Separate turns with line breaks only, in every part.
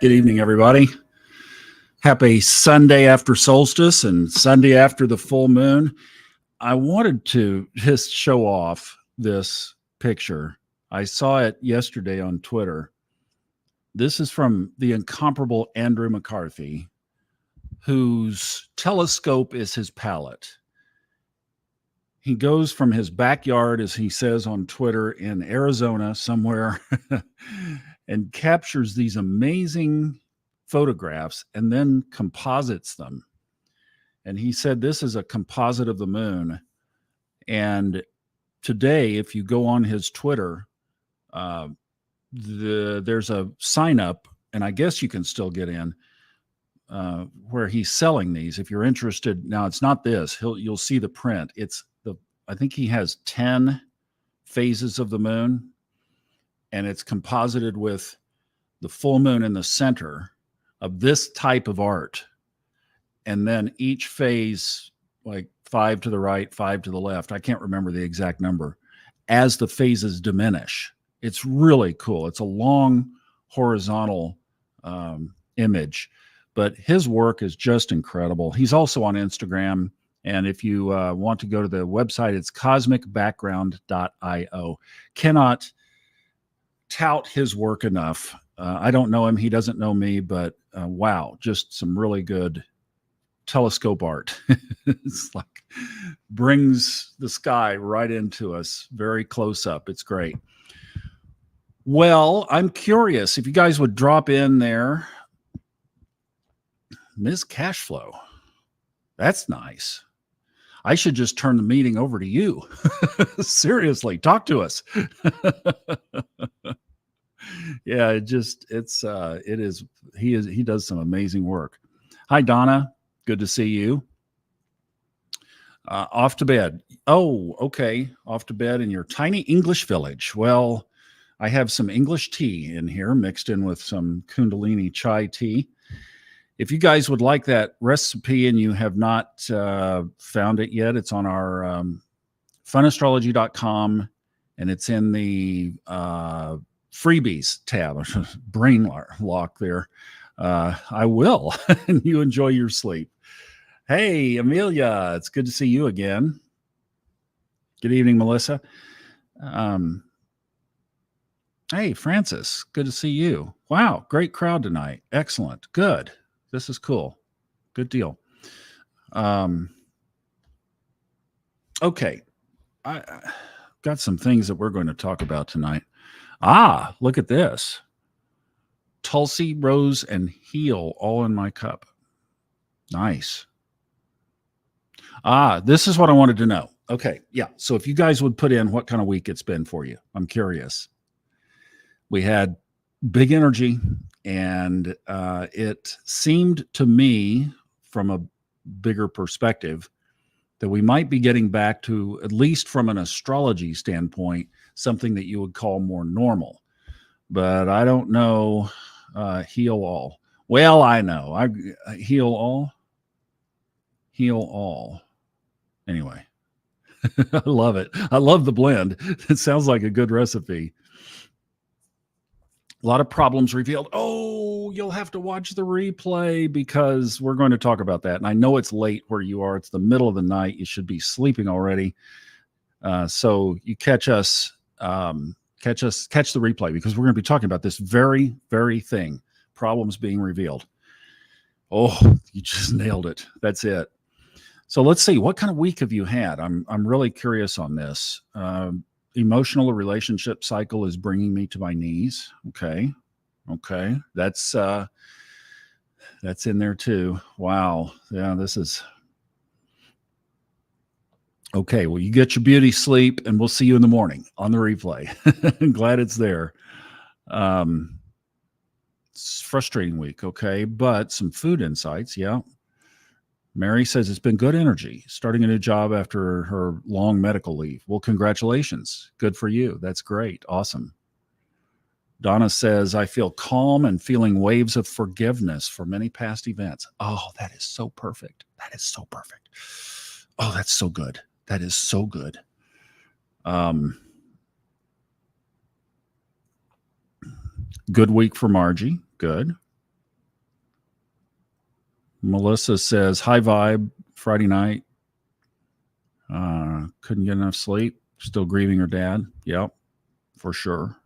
Good evening, everybody. Happy Sunday after solstice and Sunday after the full moon. I wanted to just show off this picture. I saw it yesterday on Twitter. This is from the incomparable Andrew McCarthy, whose telescope is his palette. He goes from his backyard, as he says on Twitter, in Arizona somewhere, and captures these amazing photographs and then composites them. And he said this is a composite of the moon. And today, if you go on his Twitter, there's a sign up, and I guess you can still get in, where he's selling these. If you're interested, now it's not this. You'll see the print. I think he has 10 phases of the moon, and it's composited with the full moon in the center of this type of art. And then each phase, like 5 to the right, 5 to the left, I can't remember the exact number, as the phases diminish. It's really cool. It's a long horizontal image, but his work is just incredible. He's also on Instagram. And if you want to go to the website, it's cosmicbackground.io. Cannot tout his work enough. I don't know him. He doesn't know me, but wow, just some really good telescope art. It's like brings the sky right into us, very close up. It's great. Well, I'm curious if you guys would drop in there. Ms. Cashflow. That's nice. I should just turn the meeting over to you. Seriously, talk to us. Yeah, it is. He does some amazing work. Hi, Donna. Good to see you. Off to bed. Oh, okay. Off to bed in your tiny English village. Well, I have some English tea in here mixed in with some Kundalini chai tea. If you guys would like that recipe and you have not found it yet, it's on our funastrology.com, and it's in the freebies tab. Brain lock there. I will. And you enjoy your sleep. Hey, Amelia, it's good to see you again. Good evening, Melissa. Hey, Francis, good to see you. Wow, great crowd tonight. Excellent. Good. This is cool. Good deal. Okay. I got some things that we're going to talk about tonight. Look at this. Tulsi, rose, and heal all in my cup. Nice. This is what I wanted to know. Okay. Yeah. So if you guys would put in what kind of week it's been for you, I'm curious. We had big energy, and it seemed to me from a bigger perspective that we might be getting back to, at least from an astrology standpoint, something that you would call more normal. But I don't know. Heal all. Well, I know. I heal all. Heal all. Anyway, I love it. I love the blend. It sounds like a good recipe. A lot of problems revealed. Oh, you'll have to watch the replay because we're going to talk about that. And I know it's late where you are. It's the middle of the night. You should be sleeping already. So you catch the replay, because we're going to be talking about this very, very thing. Problems being revealed. Oh, you just nailed it. That's it. So let's see. What kind of week have you had? I'm really curious on this. Emotional relationship cycle is bringing me to my knees. Okay. That's in there too. Wow. Yeah, this is okay. Well, you get your beauty sleep, and we'll see you in the morning on the replay. I'm glad it's there. It's a frustrating week. Okay. But some food insights. Yeah. Mary says it's been good energy, starting a new job after her long medical leave. Well, congratulations. Good for you. That's great. Awesome. Donna says, I feel calm and feeling waves of forgiveness for many past events. Oh, that is so perfect. That is so perfect. Oh, that's so good. That is so good. Good week for Margie. Good. Melissa says, high vibe Friday night. Couldn't get enough sleep. Still grieving her dad. Yep, for sure.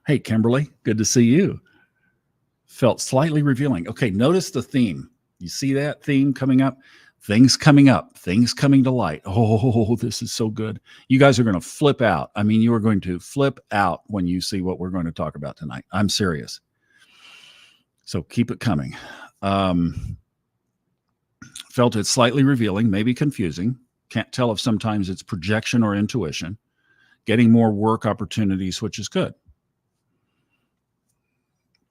Hey, Kimberly, good to see you. Felt slightly revealing. Okay, notice the theme. You see that theme coming up? Things coming up, things coming to light. Oh, this is so good. You guys are going to flip out. I mean, you are going to flip out when you see what we're going to talk about tonight. I'm serious. So keep it coming. Felt it slightly revealing, maybe confusing. Can't tell if sometimes it's projection or intuition. Getting more work opportunities, which is good.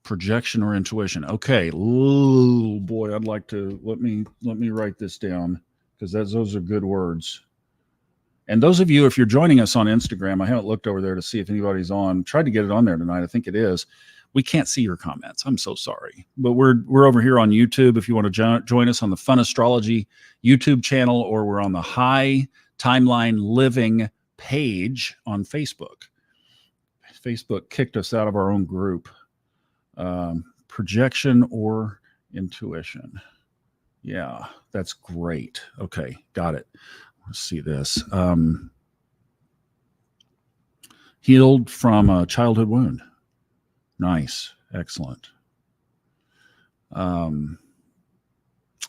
Projection or intuition. Okay. Oh boy, I'd like to let me write this down because those are good words. And those of you, if you're joining us on Instagram, I haven't looked over there to see if anybody's on. Tried to get it on there tonight. I think it is. We can't see your comments. I'm so sorry. But we're over here on YouTube. If you want to join us on the Fun Astrology YouTube channel, or we're on the High Timeline Living page on Facebook. Facebook kicked us out of our own group. Projection or intuition. Yeah, that's great. Okay, got it. Let's see this. Healed from a childhood wound. Nice. Excellent. Well,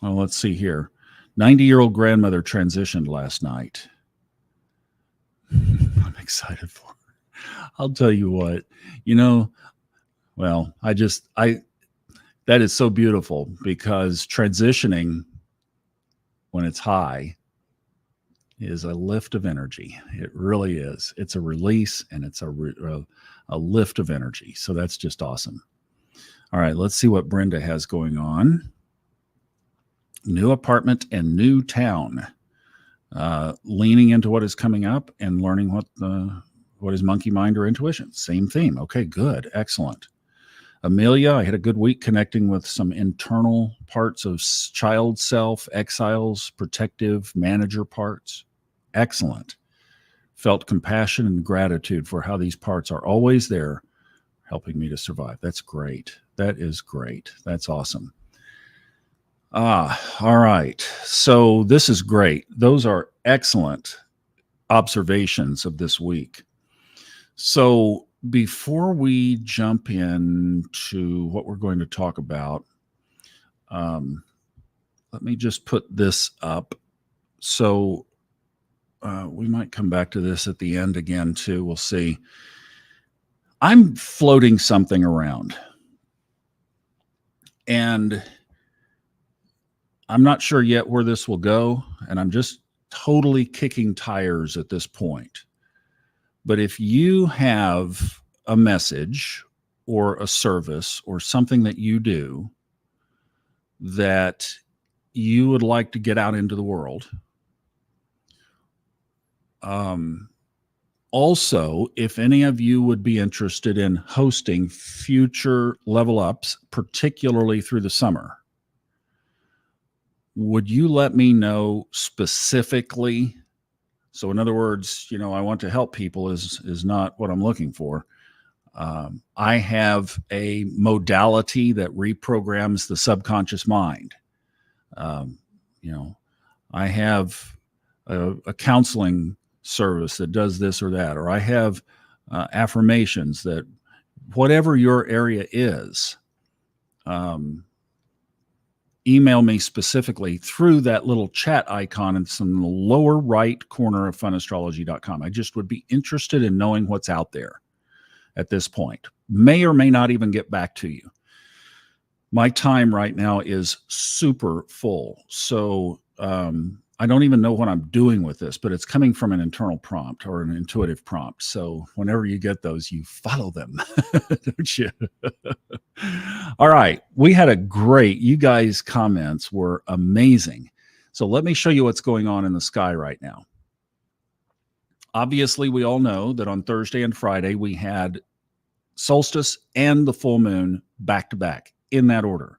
let's see here. 90-year-old grandmother transitioned last night. I'm excited for her. I'll tell you what, well, that is so beautiful because transitioning when it's high is a lift of energy. It really is. It's a release and it's a lift of energy. So that's just awesome. All right, let's see what Brenda has going on. New apartment and new town. Leaning into what is coming up and learning what is monkey mind or intuition. Same theme. Okay, good. Excellent. Amelia, I had a good week connecting with some internal parts of child self, exiles, protective manager parts. Excellent. Felt compassion and gratitude for how these parts are always there, helping me to survive. That's great. That is great. That's awesome. All right. So this is great. Those are excellent observations of this week. So before we jump into what we're going to talk about, let me just put this up. So we might come back to this at the end again, too. We'll see. I'm floating something around. And I'm not sure yet where this will go. And I'm just totally kicking tires at this point. But if you have a message or a service or something that you do that you would like to get out into the world, also, if any of you would be interested in hosting future level ups, particularly through the summer, would you let me know specifically? So in other words, I want to help people is not what I'm looking for. I have a modality that reprograms the subconscious mind. I have a counseling service that does this or that, or I have affirmations that whatever your area is, email me specifically through that little chat icon in the lower right corner of funastrology.com. I just would be interested in knowing what's out there at this point. May or may not even get back to you. My time right now is super full. So I don't even know what I'm doing with this, but it's coming from an internal prompt or an intuitive prompt. So whenever you get those, you follow them, don't you? All right. We had you guys' comments were amazing. So let me show you what's going on in the sky right now. Obviously, we all know that on Thursday and Friday, we had solstice and the full moon back to back in that order.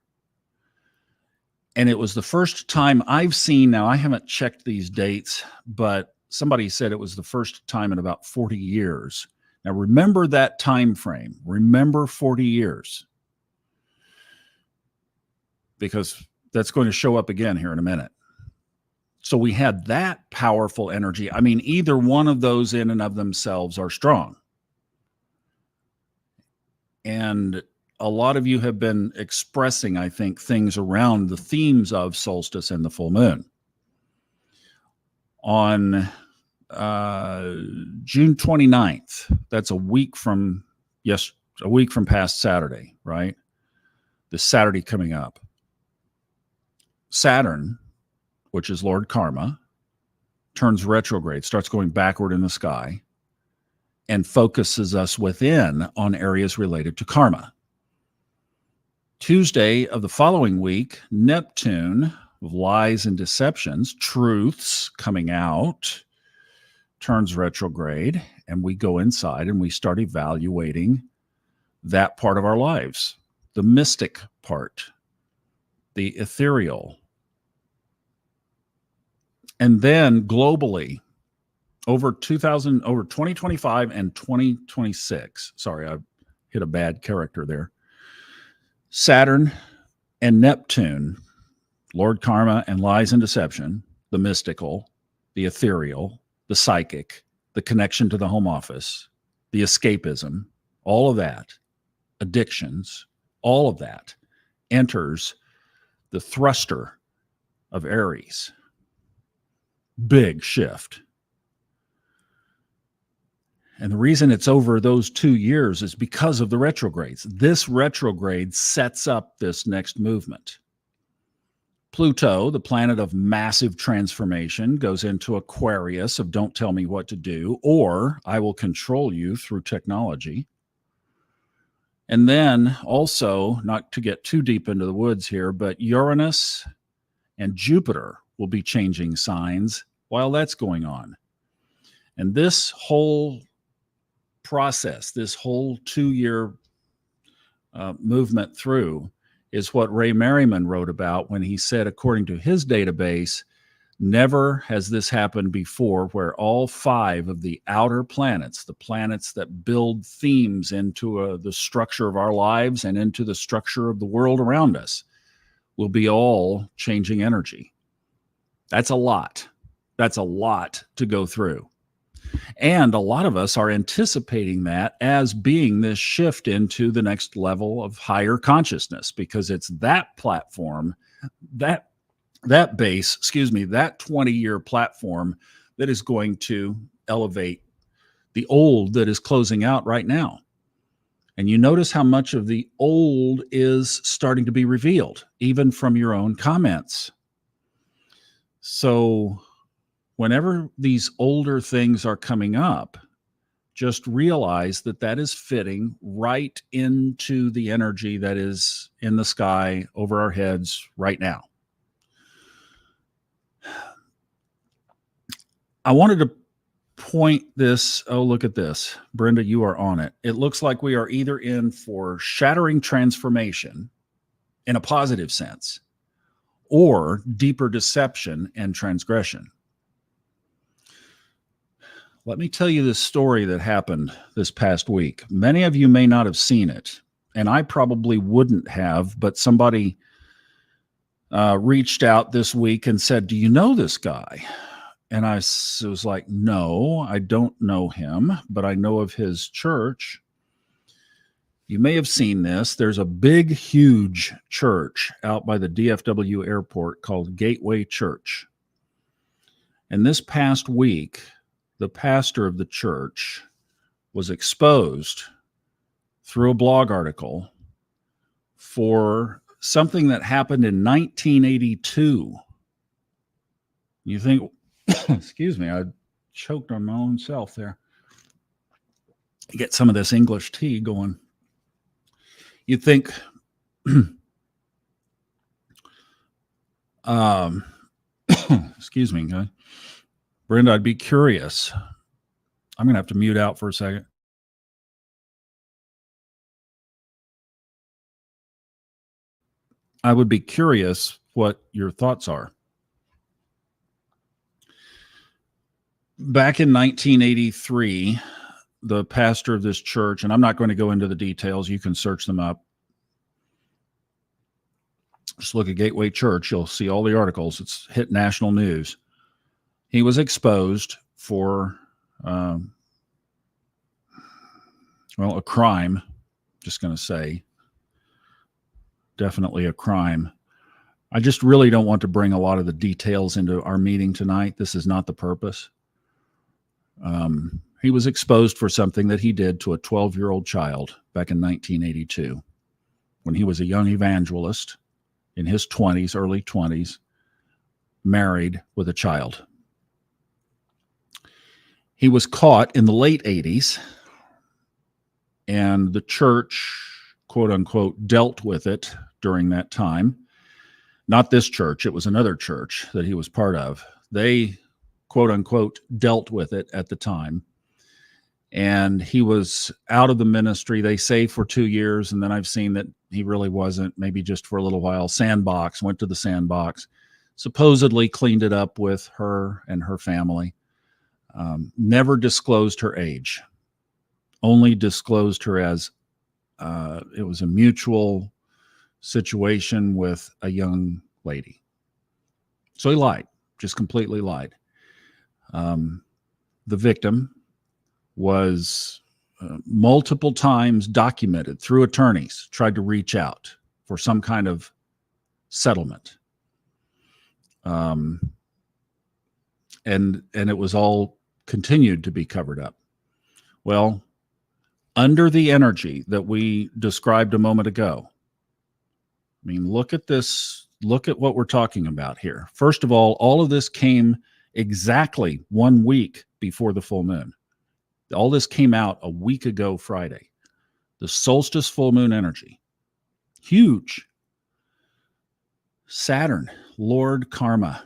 And it was the first time I've seen, now I haven't checked these dates, but somebody said it was the first time in about 40 years. Now, remember that time frame. Remember 40 years, because that's going to show up again here in a minute. So we had that powerful energy. I mean, either one of those in and of themselves are strong. And a lot of you have been expressing, I think, things around the themes of solstice and the full moon. On June 29th, that's a week from past Saturday, right? This Saturday coming up. Saturn, which is Lord Karma, turns retrograde, starts going backward in the sky, and focuses us within on areas related to karma. Tuesday of the following week, Neptune, lies and deceptions, truths coming out, turns retrograde, and we go inside and we start evaluating that part of our lives, the mystic part, the ethereal. And then globally, over 2025 and 2026, sorry, I hit a bad character there. Saturn and Neptune, Lord Karma and lies and deception, the mystical, the ethereal, the psychic, the connection to the home office, the escapism, all of that, addictions, all of that enters the thruster of Aries. Big shift. And the reason it's over those 2 years is because of the retrogrades. This retrograde sets up this next movement. Pluto, the planet of massive transformation, goes into Aquarius of don't tell me what to do, or I will control you through technology. And then also, not to get too deep into the woods here, but Uranus and Jupiter will be changing signs while that's going on. And this whole process, this whole 2-year movement through, is what Ray Merriman wrote about when he said, according to his database, never has this happened before, where all 5 of the outer planets, the planets that build themes into the structure of our lives and into the structure of the world around us, will be all changing energy. That's a lot. That's a lot to go through. And a lot of us are anticipating that as being this shift into the next level of higher consciousness, because it's that platform, that base, that 20-year platform that is going to elevate the old that is closing out right now. And you notice how much of the old is starting to be revealed, even from your own comments. So whenever these older things are coming up, just realize that that is fitting right into the energy that is in the sky over our heads right now. I wanted to point this. Oh, look at this. Brenda, you are on it. It looks like we are either in for shattering transformation in a positive sense, or deeper deception and transgression. Let me tell you this story that happened this past week. Many of you may not have seen it, and I probably wouldn't have, but somebody reached out this week and said, "Do you know this guy?" And I was like, "No, I don't know him, but I know of his church." You may have seen this. There's a big, huge church out by the DFW airport called Gateway Church. And this past week, the pastor of the church was exposed through a blog article for something that happened in 1982. You think, excuse me, I choked on my own self there. Get some of this English tea going. You think, excuse me, guy. Brenda, I'd be curious. I'm going to have to mute out for a second. I would be curious what your thoughts are. Back in 1983, the pastor of this church, and I'm not going to go into the details. You can search them up. Just look at Gateway Church. You'll see all the articles. It's hit national news. He was exposed for, a crime. Just going to say, definitely a crime. I just really don't want to bring a lot of the details into our meeting tonight. This is not the purpose. He was exposed for something that he did to a 12-year-old child back in 1982 when he was a young evangelist in his 20s, early 20s, married with a child. He was caught in the late 80s, and the church, quote unquote, dealt with it during that time. Not this church, it was another church that he was part of. They, quote unquote, dealt with it at the time. And he was out of the ministry, they say, for 2 years. And then I've seen that he really wasn't, maybe just for a little while. Sandbox, went to the sandbox, supposedly cleaned it up with her and her family. Never disclosed her age, only disclosed her as it was a mutual situation with a young lady. So he lied, just completely lied. The victim was multiple times documented through attorneys, tried to reach out for some kind of settlement. And it was all continued to be covered up. Well, under the energy that we described a moment ago, I mean, look at this. Look at what we're talking about here. First of all of this came exactly 1 week before the full moon. All this came out a week ago Friday. The solstice full moon energy. Huge. Saturn, Lord Karma.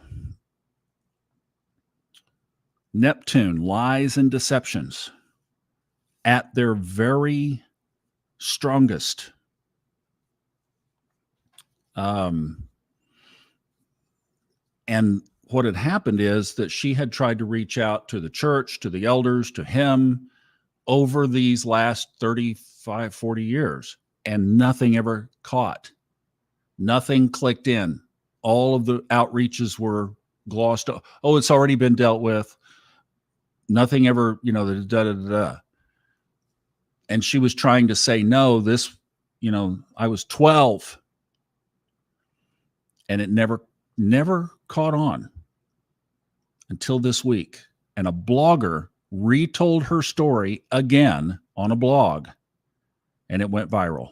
Neptune, lies and deceptions at their very strongest. And what had happened is that she had tried to reach out to the church, to the elders, to him over these last 35, 40 years, and nothing ever caught. Nothing clicked in. All of the outreaches were glossed. Oh, it's already been dealt with. Nothing ever, And she was trying to say, no, this, I was 12. And it never caught on until this week. And a blogger retold her story again on a blog, and it went viral.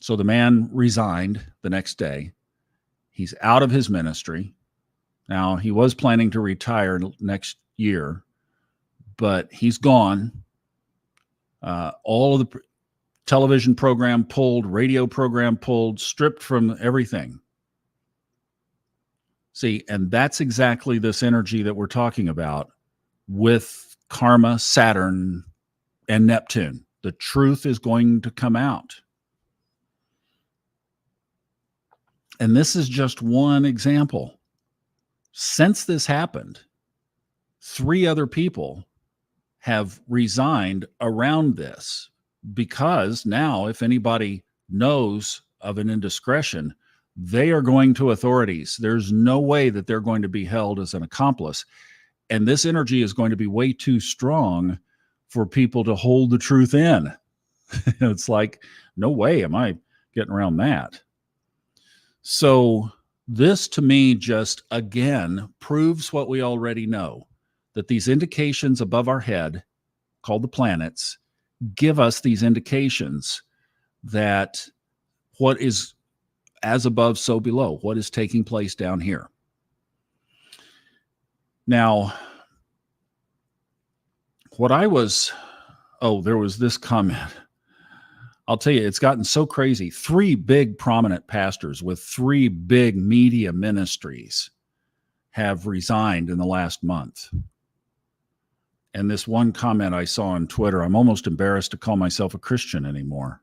So the man resigned the next day. He's out of his ministry. Now, he was planning to retire next year, but he's gone. All of the television program pulled, radio program pulled, stripped from everything. See, and that's exactly this energy that we're talking about with Karma, Saturn, and Neptune. The truth is going to come out. And this is just one example. Since this happened, 3 other people have resigned around this, because now if anybody knows of an indiscretion, they are going to authorities. There's no way that they're going to be held as an accomplice. And this energy is going to be way too strong for people to hold the truth in. It's like, no way am I getting around that. So this, to me, just again proves what we already know, that these indications above our head, called the planets, give us these indications that what is as above, so below, what is taking place down here. Now, there was this comment. I'll tell you, it's gotten so crazy. 3 big prominent pastors with 3 big media ministries have resigned in the last month. And this one comment I saw on Twitter, I'm almost embarrassed to call myself a Christian anymore.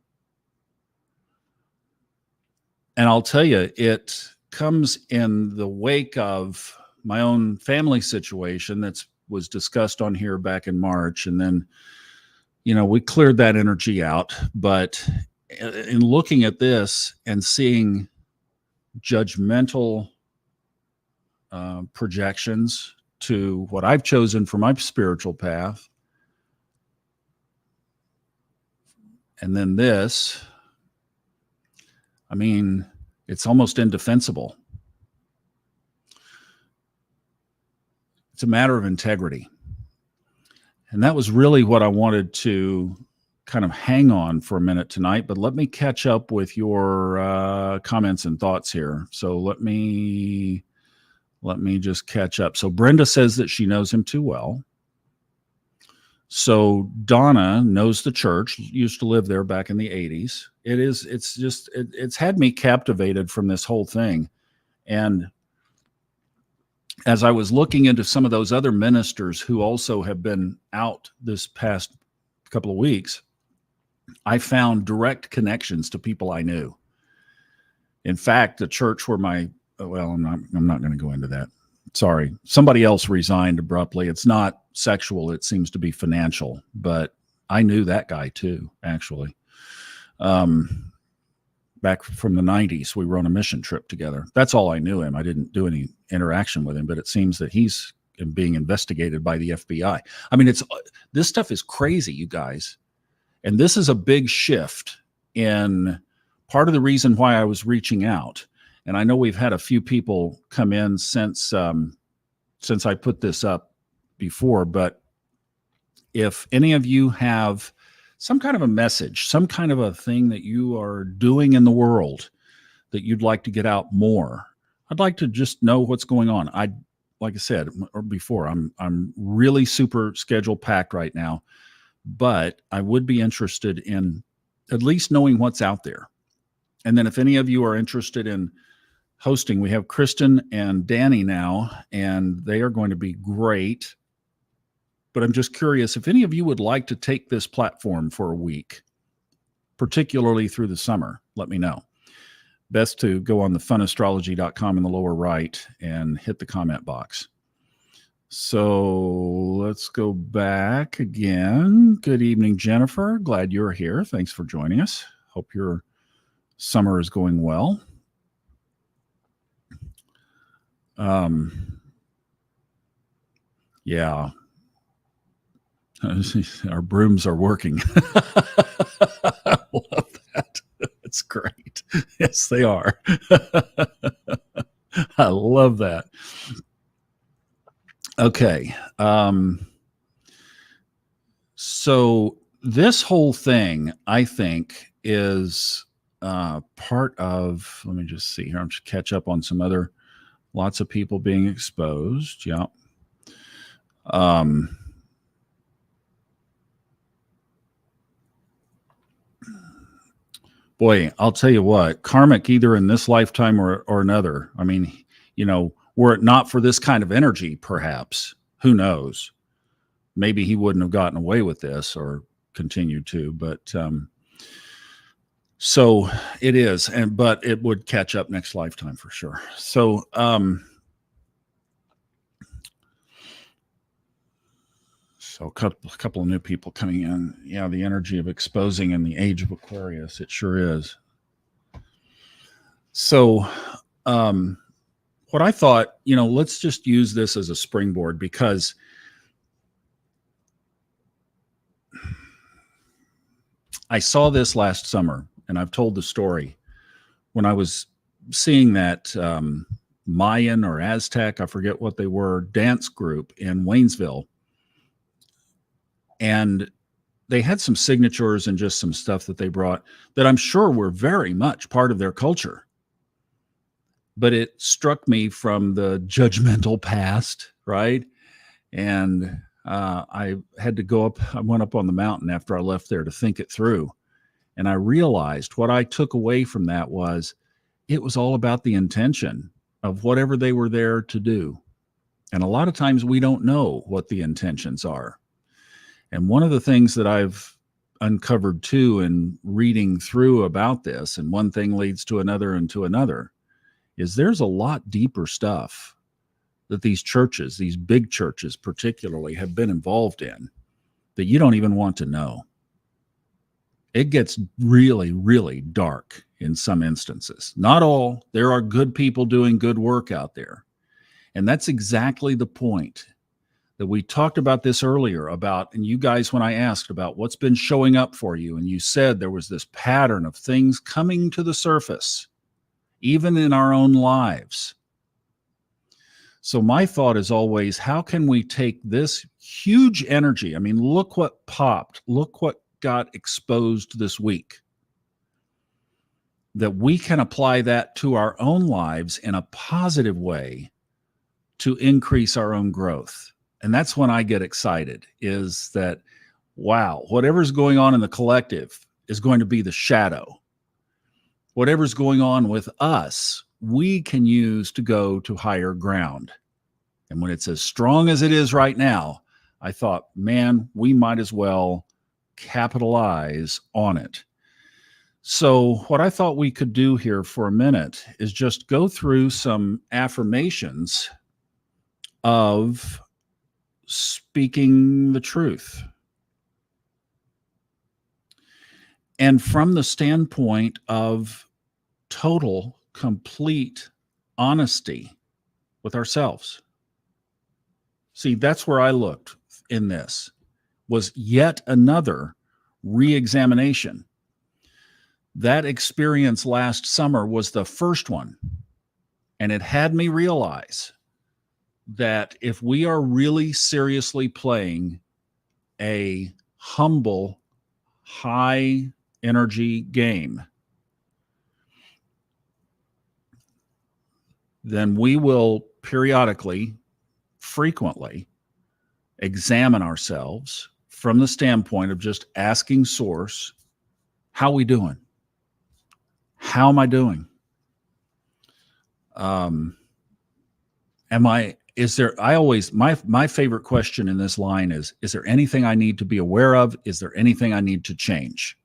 And I'll tell you, it comes in the wake of my own family situation that's was discussed on here back in March. And then, we cleared that energy out. But in looking at this and seeing judgmental projections to what I've chosen for my spiritual path, and then this, it's almost indefensible. It's a matter of integrity. And that was really what I wanted to kind of hang on for a minute tonight, but let me catch up with your comments and thoughts here. So let me just catch up. So Brenda says that she knows him too well. So Donna knows the church, used to live there back in the 80s. It's had me captivated from this whole thing. And as I was looking into some of those other ministers who also have been out this past couple of weeks, I found direct connections to people I knew. In fact, the church where I'm not going to go into that. Sorry. Somebody else resigned abruptly. It's not sexual. It seems to be financial, but I knew that guy too, actually. Back from the 90s, we were on a mission trip together. That's all I knew him. I didn't do any interaction with him, but it seems that he's being investigated by the FBI. This stuff is crazy, you guys. And this is a big shift in part of the reason why I was reaching out. And I know we've had a few people come in since I put this up before, but if any of you have some kind of a message, some kind of a thing that you are doing in the world that you'd like to get out more, I'd like to just know what's going on. Like I said or before, I'm really super schedule packed right now, but I would be interested in at least knowing what's out there. And then if any of you are interested in hosting, we have Kristen and Danny now, and they are going to be great. But I'm just curious if any of you would like to take this platform for a week, particularly through the summer, let me know. Best to go on the funastrology.com in the lower right and hit the comment box. So let's go back again. Good evening, Jennifer. Glad you're here. Thanks for joining us. Hope your summer is going well. Yeah. Our brooms are working. I love that. That's great. Yes, they are. I love that. Okay. So this whole thing, I think, is part of, let me just see here. I'm just catch up on some other, lots of people being exposed. Yeah. Boy, I'll tell you what, karmic either in this lifetime or another. Were it not for this kind of energy, perhaps, who knows? Maybe he wouldn't have gotten away with this or continued to, but so it is, but it would catch up next lifetime for sure. So a couple of new people coming in. Yeah, the energy of exposing in the age of Aquarius, it sure is. So what I thought, let's just use this as a springboard, because I saw this last summer, and I've told the story when I was seeing that Mayan or Aztec, I forget what they were, dance group in Waynesville. And they had some signatures and just some stuff that they brought that I'm sure were very much part of their culture. But it struck me from the judgmental past, right? And I had to go up. I went up on the mountain after I left there to think it through. And I realized what I took away from that was it was all about the intention of whatever they were there to do. And a lot of times we don't know what the intentions are. And one of the things that I've uncovered too in reading through about this, and one thing leads to another and to another, is there's a lot deeper stuff that these churches, these big churches particularly, have been involved in that you don't even want to know. It gets really, really dark in some instances. Not all. There are good people doing good work out there. And that's exactly the point that we talked about this earlier about, and you guys, when I asked about what's been showing up for you, and you said there was this pattern of things coming to the surface, even in our own lives. So my thought is always, how can we take this huge energy? I mean, look what popped. Look what got exposed this week. That we can apply that to our own lives in a positive way to increase our own growth. And that's when I get excited, is that, wow, whatever's going on in the collective is going to be the shadow. Whatever's going on with us, we can use to go to higher ground. And when it's as strong as it is right now, I thought, man, we might as well capitalize on it. So what I thought we could do here for a minute is just go through some affirmations of speaking the truth. And from the standpoint of total, complete honesty with ourselves. See, that's where I looked in this, was yet another re-examination. That experience last summer was the first one. And it had me realize that if we are really seriously playing a humble, high energy game, then we will periodically, frequently examine ourselves from the standpoint of just asking Source, how are we doing? How am I doing? My favorite question in this line is there anything I need to be aware of? Is there anything I need to change?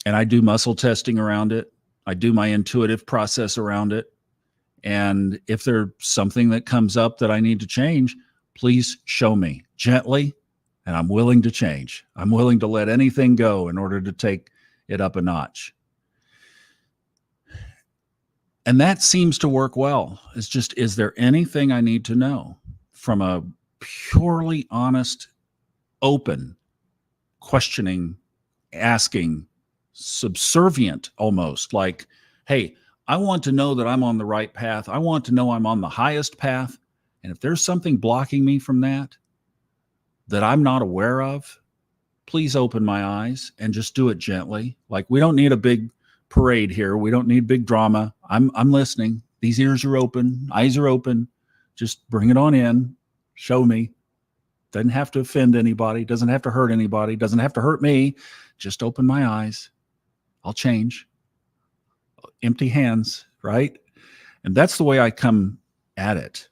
And I do muscle testing around it. I do my intuitive process around it. And if there's something that comes up that I need to change, please show me gently, and I'm willing to change. I'm willing to let anything go in order to take it up a notch. And that seems to work well. It's just, is there anything I need to know from a purely honest, open, questioning, asking, subservient almost, like, hey, I want to know that I'm on the right path. I want to know I'm on the highest path. And if there's something blocking me from that I'm not aware of, please open my eyes and just do it gently. Like, we don't need a big parade here. We don't need big drama. I'm listening. These ears are open. Eyes are open. Just bring it on in. Show me. Doesn't have to offend anybody. Doesn't have to hurt anybody. Doesn't have to hurt me. Just open my eyes. I'll change. Empty hands, right? And that's the way I come at it.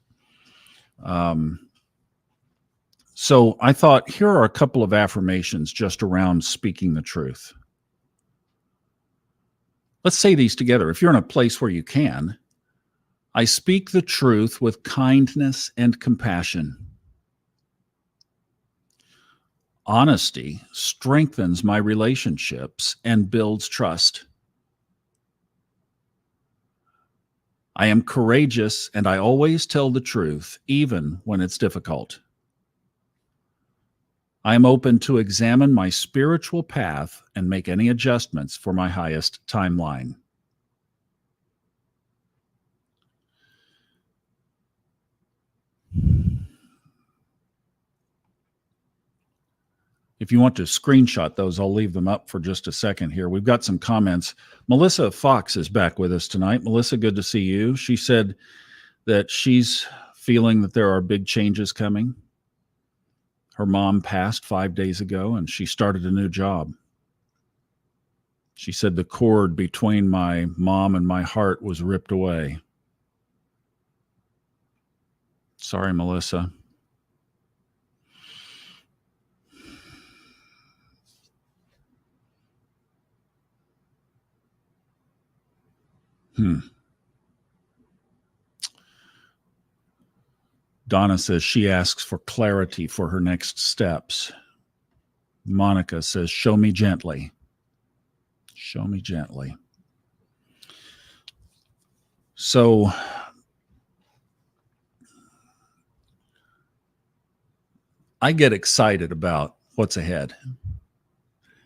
So I thought, here are a couple of affirmations just around speaking the truth. Let's say these together. If you're in a place where you can, I speak the truth with kindness and compassion. Honesty strengthens my relationships and builds trust. I am courageous and I always tell the truth, even when it's difficult. I am open to examine my spiritual path and make any adjustments for my highest timeline. If you want to screenshot those, I'll leave them up for just a second here. We've got some comments. Melissa Fox is back with us tonight. Melissa, good to see you. She said that she's feeling that there are big changes coming. Her mom passed 5 days ago, and she started a new job. She said the cord between my mom and my heart was ripped away. Sorry, Melissa. Donna says she asks for clarity for her next steps. Monica says, show me gently. Show me gently. So I get excited about what's ahead.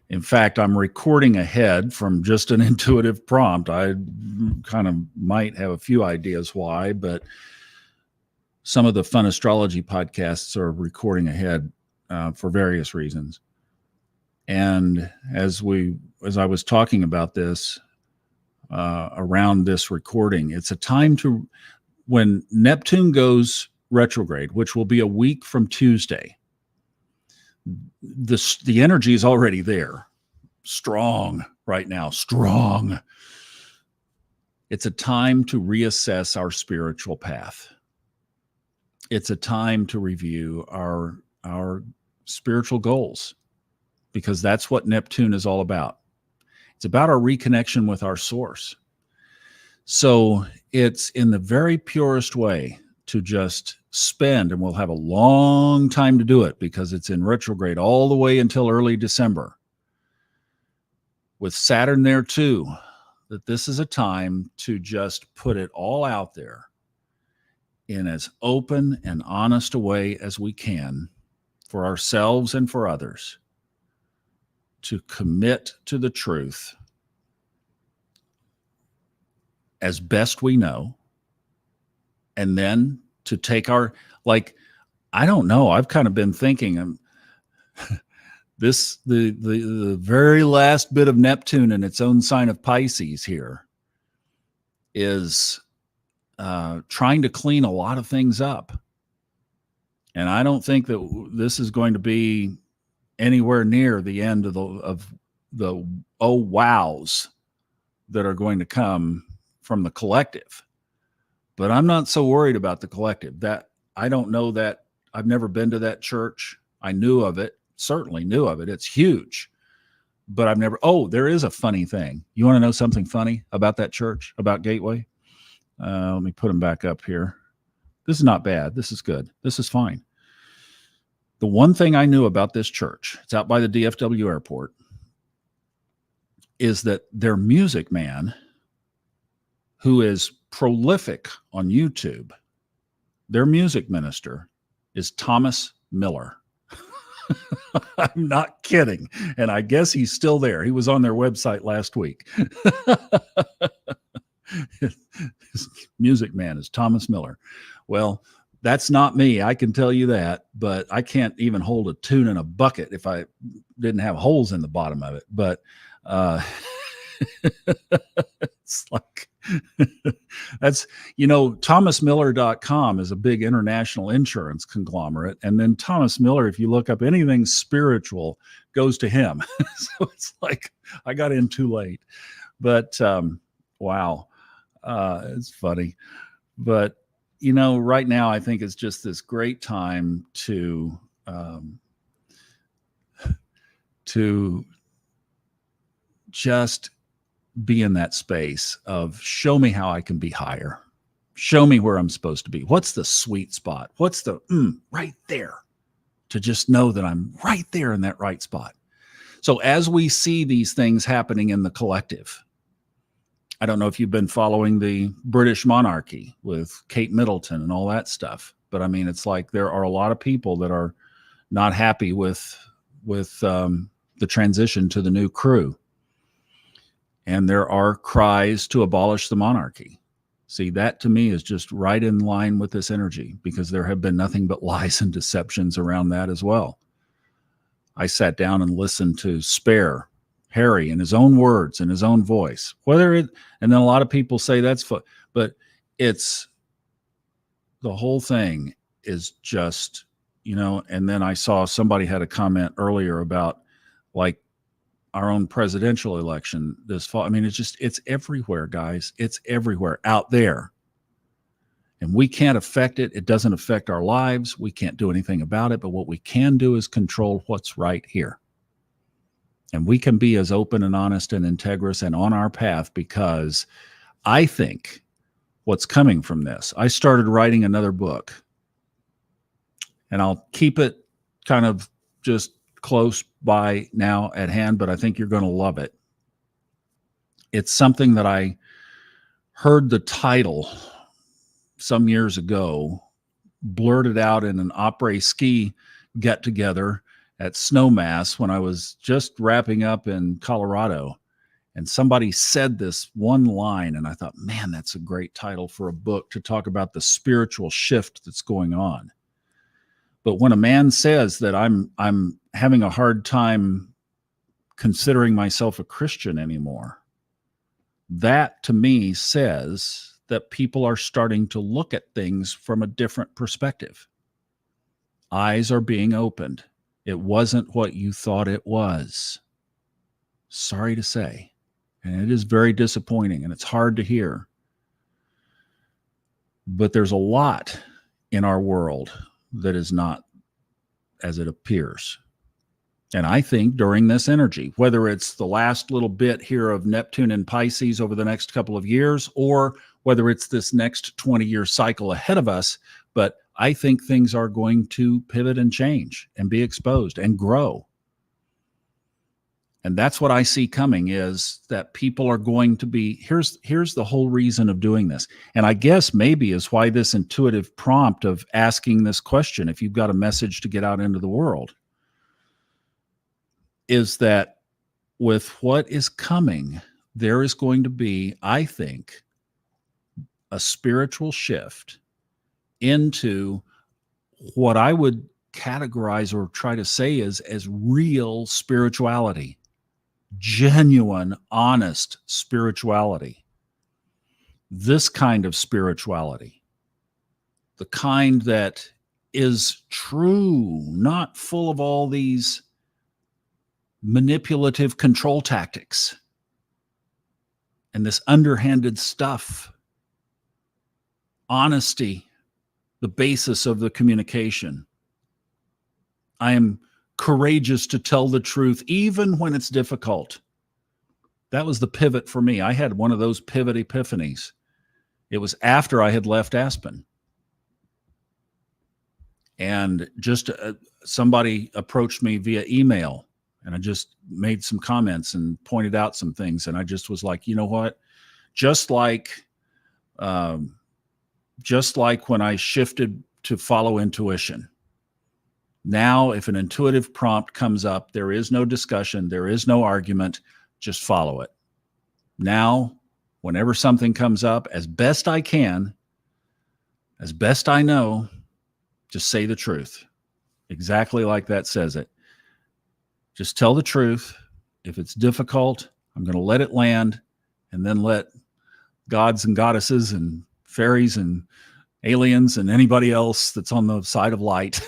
In fact, I'm recording ahead from just an intuitive prompt. I kind of might have a few ideas why, but some of the fun astrology podcasts are recording ahead for various reasons. And as I was talking about this around this recording, it's a time to, when Neptune goes retrograde, which will be a week from Tuesday, the energy is already there, strong right now, strong. It's a time to reassess our spiritual path. It's a time to review our spiritual goals, because that's what Neptune is all about. It's about our reconnection with our source. So it's in the very purest way to just spend, and we'll have a long time to do it because it's in retrograde all the way until early December. With Saturn there too, that this is a time to just put it all out there in as open and honest a way as we can for ourselves and for others, to commit to the truth as best we know, and then to take our, like, I don't know, I've kind of been thinking the very last bit of Neptune in its own sign of Pisces here is trying to clean a lot of things up. And I don't think that this is going to be anywhere near the end of the oh wows that are going to come from the collective. But I'm not so worried about the collective. That I don't know that. I've never been to that church. I knew of it, certainly knew of it. It's huge. But I've never, there is a funny thing. You want to know something funny about that church, about Gateway? Let me put them back up here. This is not bad. This is good. This is fine. The one thing I knew about this church, it's out by the DFW airport, is that their music man, who is prolific on YouTube, their music minister is Thomas Miller. I'm not kidding. And I guess he's still there. He was on their website last week. His music man is Thomas Miller. Well, that's not me. I can tell you that, but I can't even hold a tune in a bucket if I didn't have holes in the bottom of it. But it's like, that's, thomasmiller.com is a big international insurance conglomerate. And then Thomas Miller, if you look up anything spiritual, goes to him. So it's like, I got in too late, but wow. It's funny, but right now I think it's just this great time to just be in that space of, show me how I can be higher. Show me where I'm supposed to be. What's the sweet spot? What's the right there? To just know that I'm right there in that right spot. So as we see these things happening in the collective, I don't know if you've been following the British monarchy with Kate Middleton and all that stuff, but I mean, it's like there are a lot of people that are not happy with the transition to the new crew. And there are cries to abolish the monarchy. See, that to me is just right in line with this energy, because there have been nothing but lies and deceptions around that as well. I sat down and listened to Spare Harry in his own words, in his own voice, and then a lot of people say that's but it's, the whole thing is just, and then I saw somebody had a comment earlier about like our own presidential election this fall. I mean, it's everywhere, guys. It's everywhere out there. And we can't affect it. It doesn't affect our lives. We can't do anything about it. But what we can do is control what's right here. And we can be as open and honest and integrous and on our path, because I think what's coming from this, I started writing another book And I'll keep it kind of just close by now at hand, but I think you're going to love it. It's something that I heard the title some years ago, blurted out in an après-ski get-together at Snowmass when I was just wrapping up in Colorado. And somebody said this one line, and I thought, man, that's a great title for a book to talk about the spiritual shift that's going on. But when a man says that I'm having a hard time considering myself a Christian anymore, that to me says that people are starting to look at things from a different perspective. Eyes are being opened. It wasn't what you thought it was. Sorry to say. And it is very disappointing, and it's hard to hear. But there's a lot in our world that is not as it appears. And I think during this energy, whether it's the last little bit here of Neptune and Pisces over the next couple of years, or whether it's this next 20-year cycle ahead of us, but I think things are going to pivot and change and be exposed and grow. And that's what I see coming, is that people are going to be, here's the whole reason of doing this. And I guess maybe is why this intuitive prompt of asking this question, if you've got a message to get out into the world, is that with what is coming, there is going to be, I think, a spiritual shift into what I would categorize or try to say is as real spirituality. Genuine, honest spirituality. This kind of spirituality, the kind that is true, not full of all these manipulative control tactics and this underhanded stuff. Honesty, the basis of the communication. I am courageous to tell the truth, even when it's difficult. That was the pivot for me. I had one of those pivot epiphanies. It was after I had left Aspen. And just somebody approached me via email, and I just made some comments and pointed out some things. And I just was like, you know what? Just like when I shifted to follow intuition. Now, if an intuitive prompt comes up, there is no discussion, there is no argument, just follow it. Now, whenever something comes up, as best I can, as best I know, just say the truth. Exactly like that says it. Just tell the truth. If it's difficult, I'm going to let it land, and then let gods and goddesses and fairies and aliens and anybody else that's on the side of light,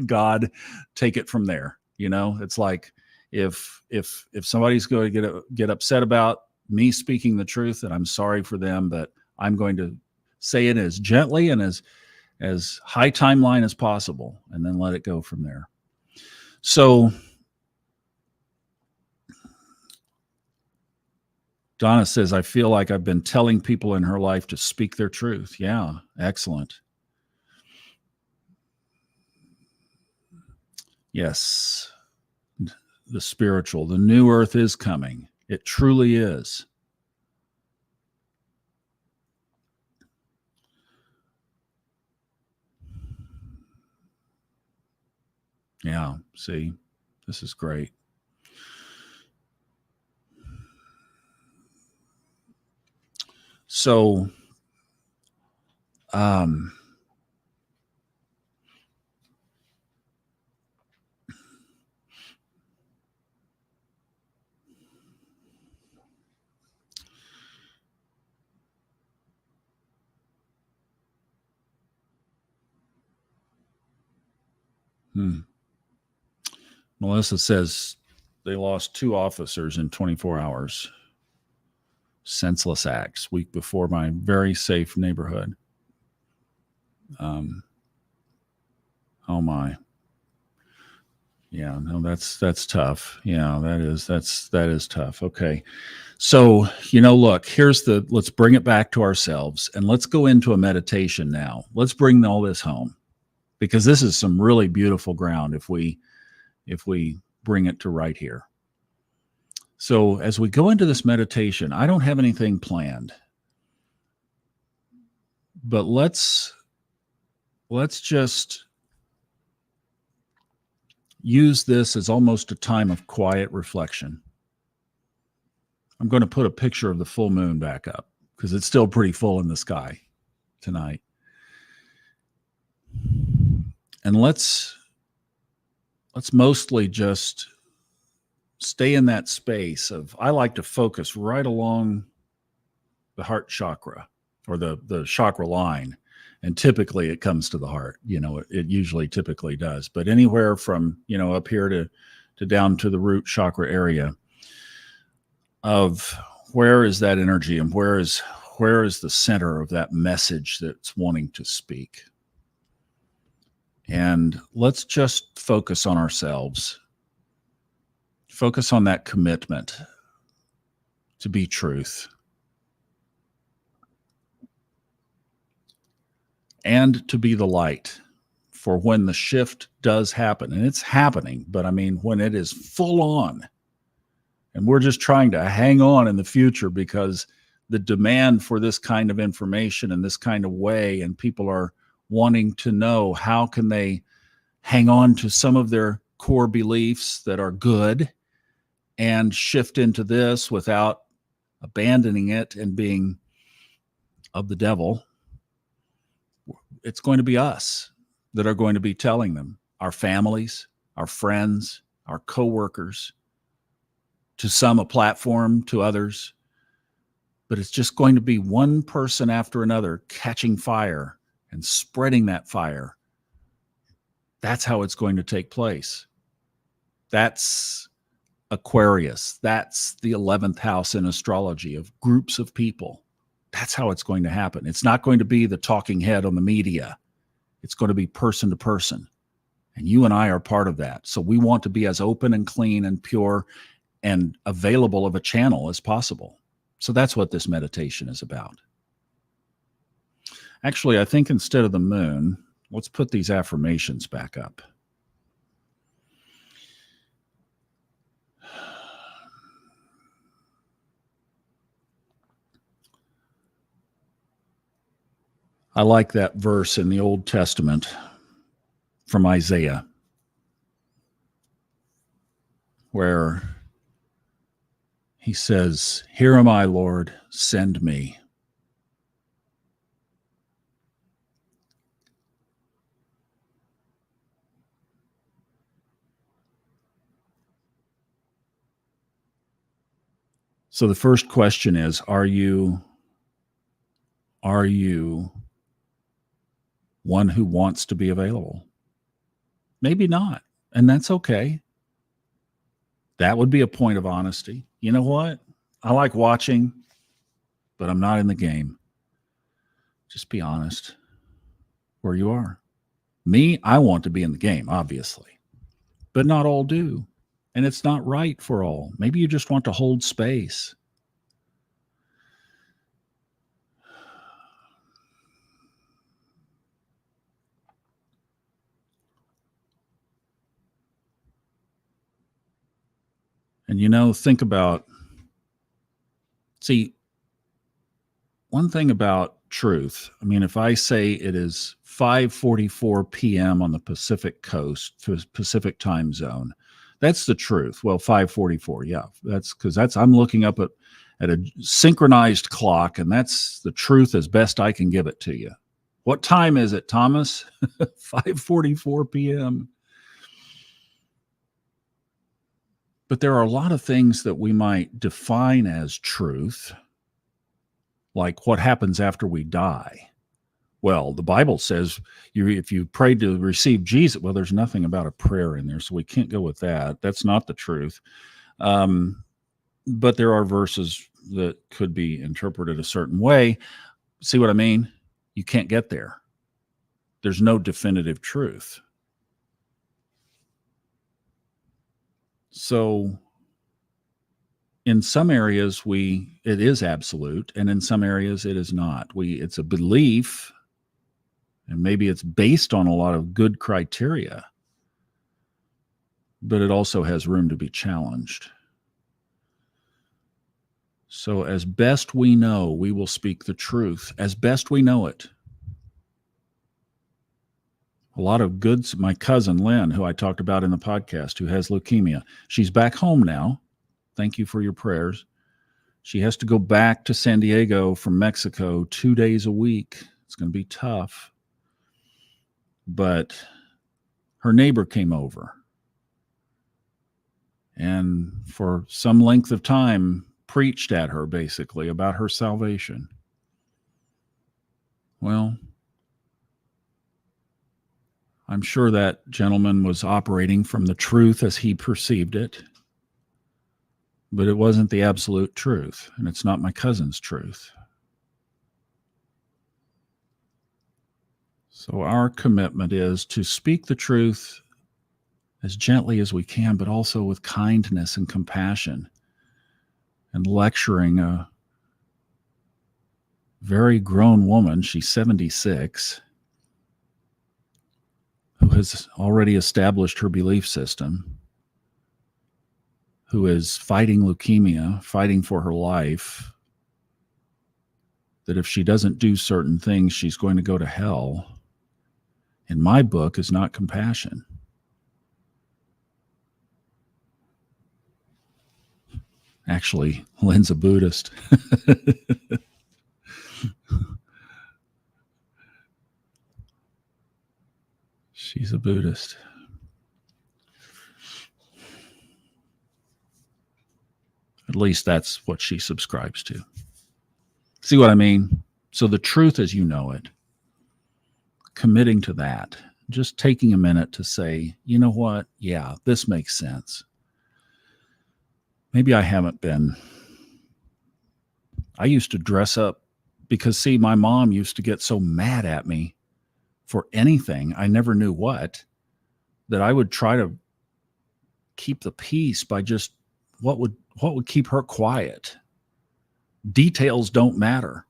God, take it from there. You know, it's like if somebody's going to get upset about me speaking the truth, and I'm sorry for them, but I'm going to say it as gently and as high timeline as possible, and then let it go from there. So Donna says, I feel like I've been telling people in her life to speak their truth. Yeah, excellent. Yes, the spiritual, the new earth is coming. It truly is. Yeah, see, this is great. So, Melissa says they lost 2 officers in 24 hours. Senseless acts, week before my very safe neighborhood. Oh my. Yeah, no, that's tough. Yeah, that is tough. Okay. So, look, let's bring it back to ourselves, and let's go into a meditation now. Let's bring all this home. because this is some really beautiful ground if we bring it to right here. So as we go into this meditation, I don't have anything planned, but let's just use this as almost a time of quiet reflection. I'm going to put a picture of the full moon back up because it's still pretty full in the sky tonight. And let's mostly just stay in that space of, I like to focus right along the heart chakra or the chakra line. And typically it comes to the heart, it usually typically does, but anywhere from, up here to down to the root chakra area of where is that energy and where is the center of that message that's wanting to speak. And let's just focus on ourselves. Focus on that commitment to be truth. And to be the light for when the shift does happen. And it's happening, but I mean, when it is full on and we're just trying to hang on in the future because the demand for this kind of information and this kind of way, and people are wanting to know how can they hang on to some of their core beliefs that are good and shift into this without abandoning it and being of the devil. It's going to be us that are going to be telling them, our families, our friends, our coworkers, to some a platform, to others. But it's just going to be one person after another catching fire and spreading that fire. That's how it's going to take place. That's Aquarius. That's the 11th house in astrology of groups of people. That's how it's going to happen. It's not going to be the talking head on the media. It's going to be person to person. And you and I are part of that. So we want to be as open and clean and pure and available of a channel as possible. So that's what this meditation is about. Actually, I think instead of the moon, let's put these affirmations back up. I like that verse in the Old Testament from Isaiah, where he says, "Here am I, Lord, send me." So the first question is, are you one who wants to be available? Maybe not, and that's okay. That would be a point of honesty. You know what? I like watching, but I'm not in the game. Just be honest where you are. Me, I want to be in the game, obviously, but not all do. And it's not right for all. Maybe you just want to hold space. And think about, one thing about truth. I mean, if I say it is 5:44 p.m. on the Pacific coast, Pacific time zone, that's the truth. Well, 5:44, yeah, that's I'm looking up at a synchronized clock, and that's the truth as best I can give it to you. What time is it, Thomas? 5:44 p.m. But there are a lot of things that we might define as truth, like what happens after we die. Well, the Bible says if you pray to receive Jesus, well, there's nothing about a prayer in there, so we can't go with that. That's not the truth. But there are verses that could be interpreted a certain way. See what I mean? You can't get there. There's no definitive truth. So in some areas it is absolute, and in some areas it is not. It's a belief. And maybe it's based on a lot of good criteria, but it also has room to be challenged. So as best we know, we will speak the truth as best we know it. A lot of goods. My cousin Lynn, who I talked about in the podcast, who has leukemia, she's back home now. Thank you for your prayers. She has to go back to San Diego from Mexico 2 days a week. It's going to be tough. But her neighbor came over and for some length of time preached at her basically about her salvation. Well, I'm sure that gentleman was operating from the truth as he perceived it, but it wasn't the absolute truth, and it's not my cousin's truth. So our commitment is to speak the truth as gently as we can, but also with kindness and compassion, and lecturing a very grown woman, she's 76, who has already established her belief system, who is fighting leukemia, fighting for her life, that if she doesn't do certain things, she's going to go to hell. In my book is not compassion. Actually, Lynn's a Buddhist. She's a Buddhist. At least that's what she subscribes to. See what I mean? So the truth as you know it, committing to that, just taking a minute to say, you know what? Yeah, this makes sense. Maybe I haven't been. I used to dress up because, see, my mom used to get so mad at me for anything, I never knew what, that I would try to keep the peace by just what would keep her quiet. Details don't matter.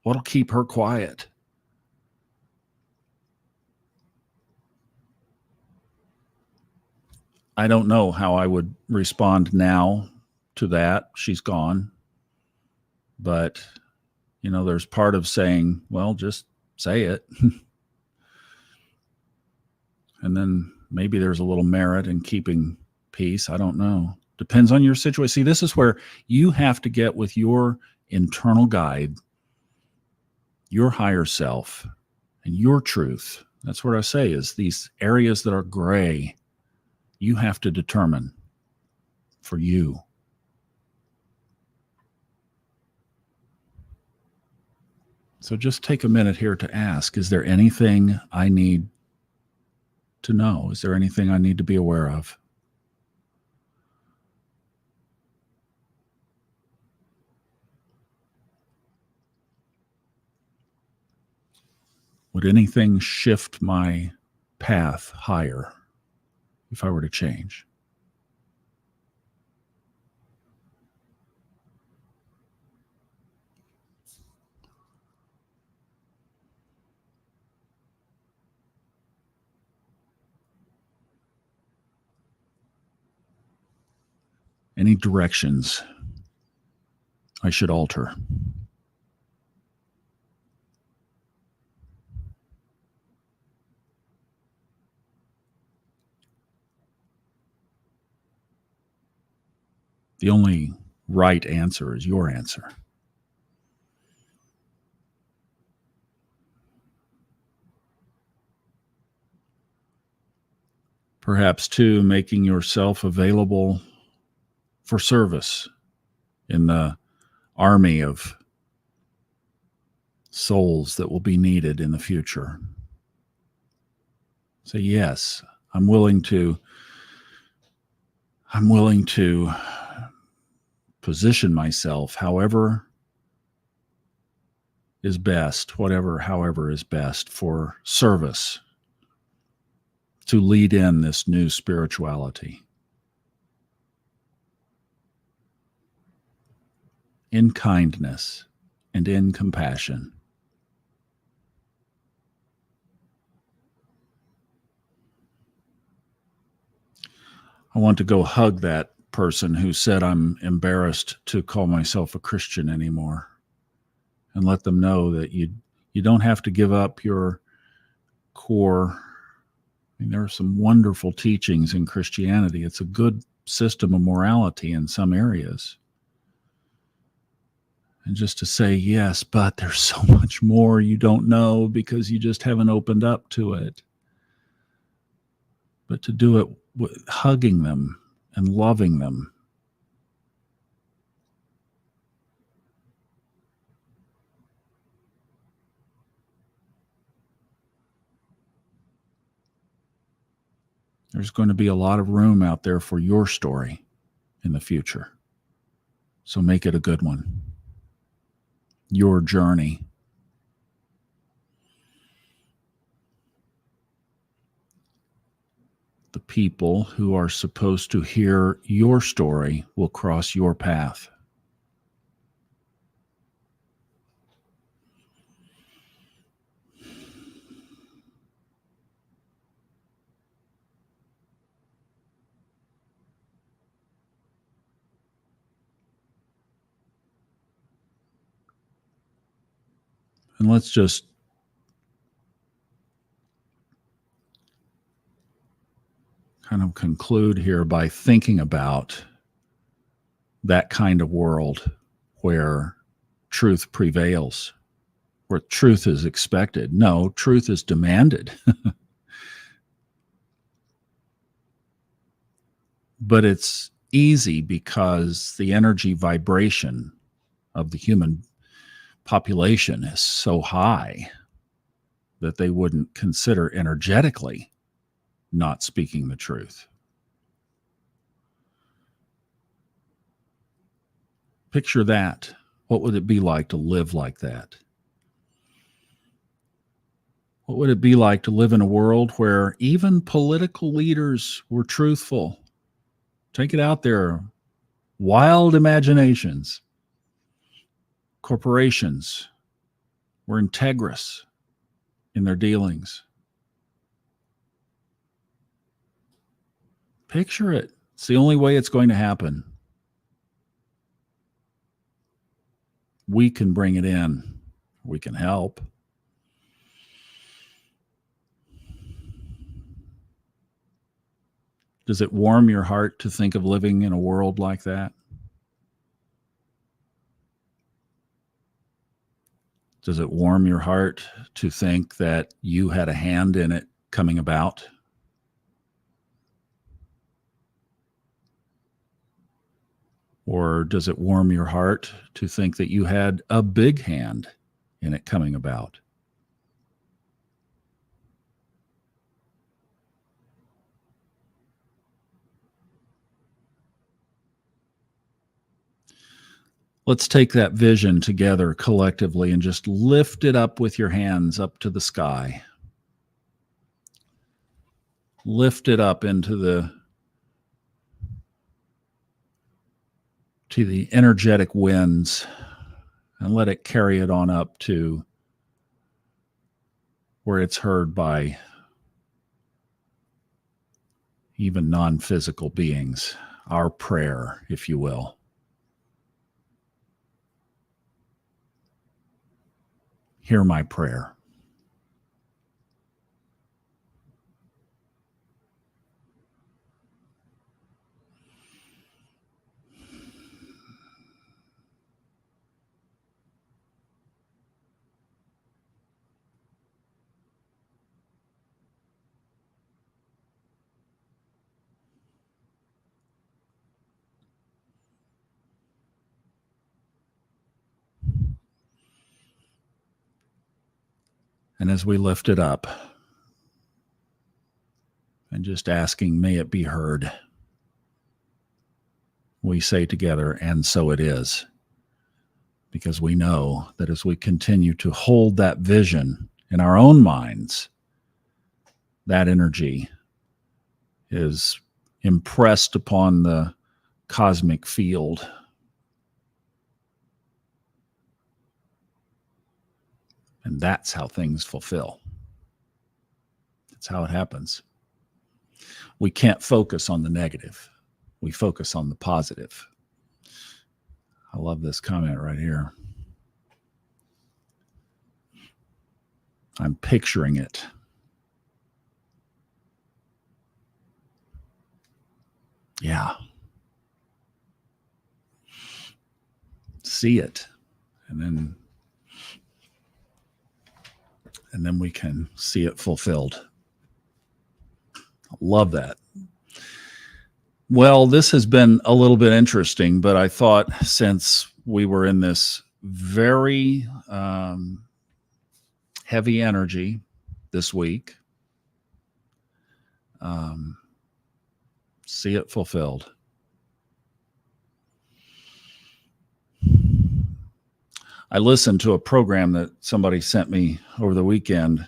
What'll keep her quiet? I don't know how I would respond now to that. She's gone. But, there's part of saying, well, just say it. And then maybe there's a little merit in keeping peace. I don't know. Depends on your situation. See, this is where you have to get with your internal guide, your higher self, and your truth. That's what I say is these areas that are gray, you have to determine for you. So just take a minute here to ask, is there anything I need to know? Is there anything I need to be aware of? Would anything shift my path higher if I were to change? Any directions I should alter? The only right answer is your answer. Perhaps, too, making yourself available for service in the army of souls that will be needed in the future. Say, yes, I'm willing to position myself however is best, however is best for service, to lead in this new spirituality. In kindness and in compassion. I want to go hug that person who said I'm embarrassed to call myself a Christian anymore, and let them know that you don't have to give up your core. I mean, there are some wonderful teachings in Christianity. It's a good system of morality in some areas. And just to say, yes, but there's so much more you don't know because you just haven't opened up to it. But to do it with hugging them and loving them. There's going to be a lot of room out there for your story in the future. So make it a good one. Your journey. The people who are supposed to hear your story will cross your path. And let's just kind of conclude here by thinking about that kind of world where truth prevails, where truth is expected. No, truth is demanded. But it's easy because the energy vibration of the human population is so high that they wouldn't consider energetically not speaking the truth. Picture that. What would it be like to live like that? What would it be like to live in a world where even political leaders were truthful? Take it out there. Wild imaginations. Corporations were integrous in their dealings. Picture it. It's the only way it's going to happen. We can bring it in. We can help. Does it warm your heart to think of living in a world like that? Does it warm your heart to think that you had a hand in it coming about? Or does it warm your heart to think that you had a big hand in it coming about? Let's take that vision together collectively and just lift it up with your hands up to the sky. Lift it up into the energetic winds and let it carry it on up to where it's heard by even non-physical beings. Our prayer, if you will. Hear my prayer. And as we lift it up and just asking, may it be heard, we say together, and so it is. Because we know that as we continue to hold that vision in our own minds, that energy is impressed upon the cosmic field. And that's how things fulfill. That's how it happens. we can't focus on the negative. We focus on the positive. I love this comment right here. I'm picturing it. Yeah. See it. And then we can see it fulfilled. Love that. Well, this has been a little bit interesting, but I thought since we were in this very heavy energy this week, see it fulfilled. I listened to a program that somebody sent me over the weekend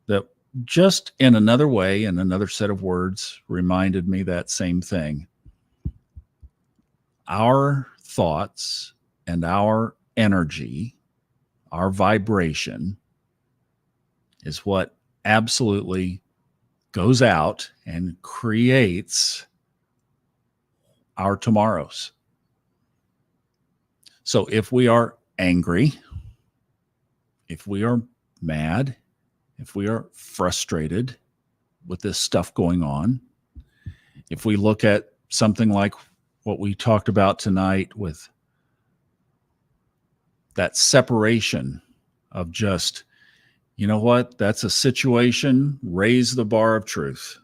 that just in another way, in another set of words, reminded me that same thing. Our thoughts and our energy, our vibration, is what absolutely goes out and creates our tomorrows. So if we are angry, if we are mad, if we are frustrated with this stuff going on, if we look at something like what we talked about tonight with that separation of just, you know what, that's a situation, raise the bar of truth.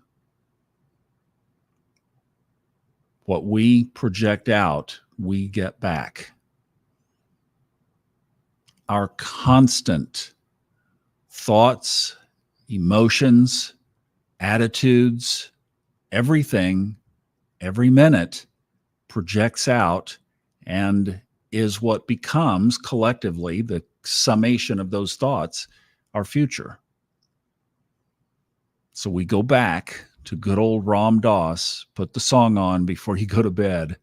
What we project out, we get back. Our constant thoughts, emotions, attitudes, everything, every minute projects out and is what becomes collectively the summation of those thoughts, our future. So we go back to good old Ram Dass, put the song on before you go to bed.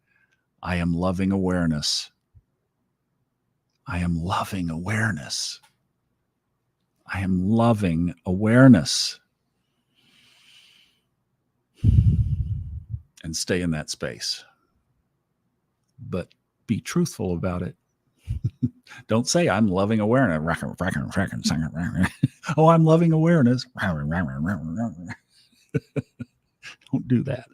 I am loving awareness. I am loving awareness. I am loving awareness. And stay in that space. But be truthful about it. Don't say I'm loving awareness. Oh, I'm loving awareness. Don't do that.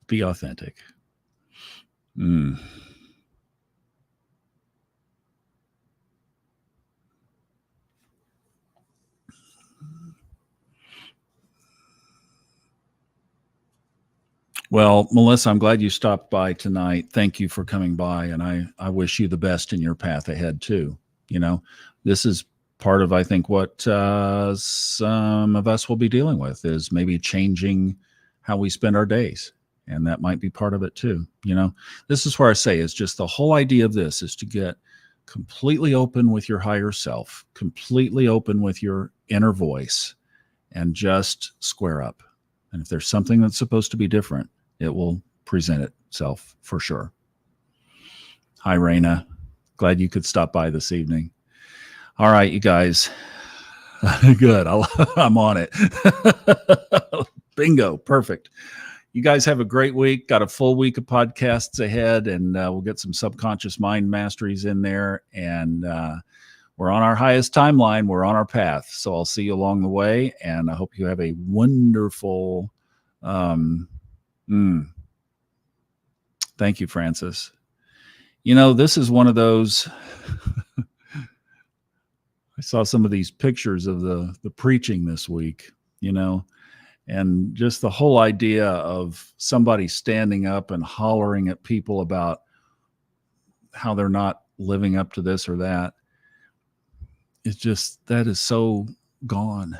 Be authentic. Well, Melissa, I'm glad you stopped by tonight. Thank you for coming by, and I wish you the best in your path ahead too. You know, this is part of, I think, what some of us will be dealing with is maybe changing how we spend our days, and that might be part of it too. You know, this is where I say is just the whole idea of this is to get completely open with your higher self, completely open with your inner voice, and just square up. And if there's something that's supposed to be different, it will present itself for sure. Hi, Raina. Glad you could stop by this evening. All right, you guys. Good. I'm on it. Bingo. Perfect. You guys have a great week. Got a full week of podcasts ahead, and we'll get some subconscious mind masteries in there. And we're on our highest timeline. We're on our path. So I'll see you along the way. And I hope you have a wonderful Thank you, Francis. You know, this is one of those, I saw some of these pictures of the preaching this week, you know, and just the whole idea of somebody standing up and hollering at people about how they're not living up to this or that. It's just, that is so gone.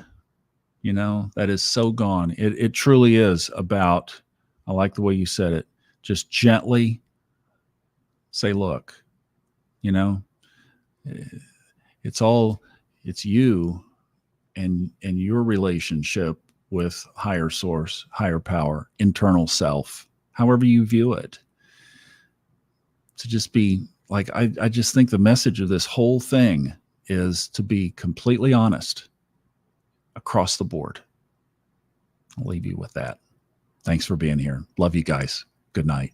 You know, that is so gone. It truly is about, I like the way you said it, just gently say, look, you know, it's you and your relationship with higher source, higher power, internal self, however you view it. To just be like, I just think the message of this whole thing is to be completely honest across the board. I'll leave you with that. Thanks for being here. Love you guys. Good night.